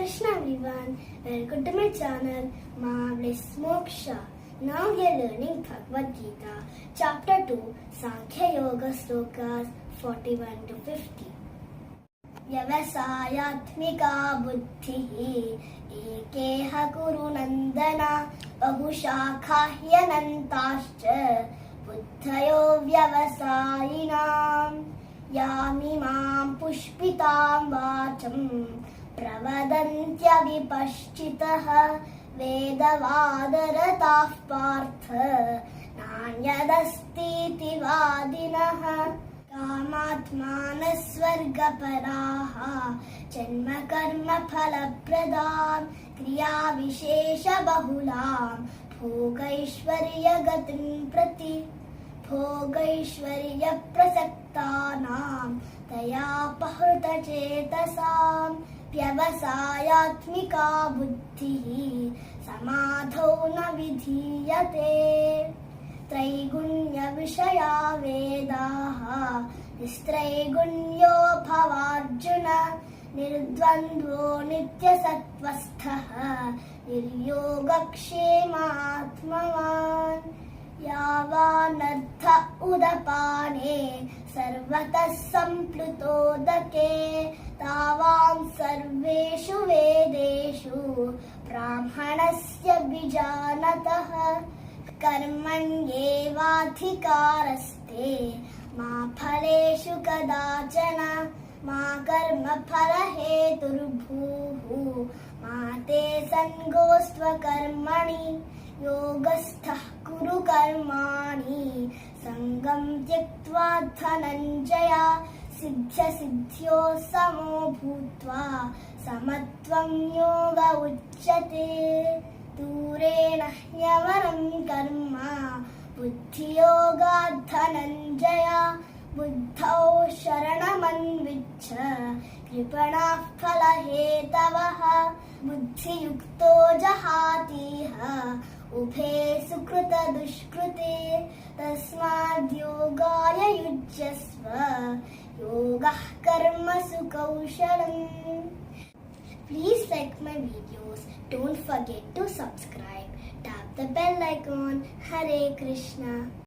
Krishna everyone, welcome to my channel Marvelous Moksha. Now we are learning Bhagavad Gita, chapter 2, Sankhya Yoga Slokas 41 to 50. Vyavasayatmika buddhihi ekeha kuru nandana bahushakahyanantascha buddhayo vyavasayinam yamimam pushpitam vacham प्रवदन्त्यविपश्चितः वेदवादरताः पार्थ नान्यदस्तीति वादिनः कामात्मानः स्वर्गपराः जन्मकर्मफलप्रदां क्रियाविशेषबहुलां भोगैश्वर्यगतिं प्रति भोगैश्वर्यप्रसक्तानां तयापहृतचेतसां व्यवसायात्मिका बुद्धिः समाधौ न विधीयते त्रैगुण्यविषया वेदाः निस्त्रैगुण्यो भवार्जुन निर्द्वन्द्वो नित्यसत्त्वस्थः निर्योगक्षेमात्मवान् यावानर्थ उदपाने सर्वतः सम्प्लुतोदके तावां सर्वेषु वेदेषु ब्राह्मणस्य विजानतः कर्मण्येवाधिकारस्ते मा फलेषु कदाचन मा कर्मफलहेतुर्भूः मा ते सङ्गोऽस्त्वकर्मणि योगस्थः कुरु कर्माणि सङ्गं त्यक्त्वा धनञ्जय सिद्ध्यसिद्ध्यो समो भूत्वा समत्वं योग उच्यते दूरेण ह्यवरं कर्म बुद्धियोगात् धनञ्जय बुद्धौ शरणमन्विच्छ कृपणाः फलहेतवः बुद्धियुक्तो जहातीह उभे सुकृतदुष्कृते तस्माद्योगाय युज्यस्व योगः कर्मसु कौशलम्. Please like my videos. Don't forget to subscribe. Tap the bell icon. Hare Krishna.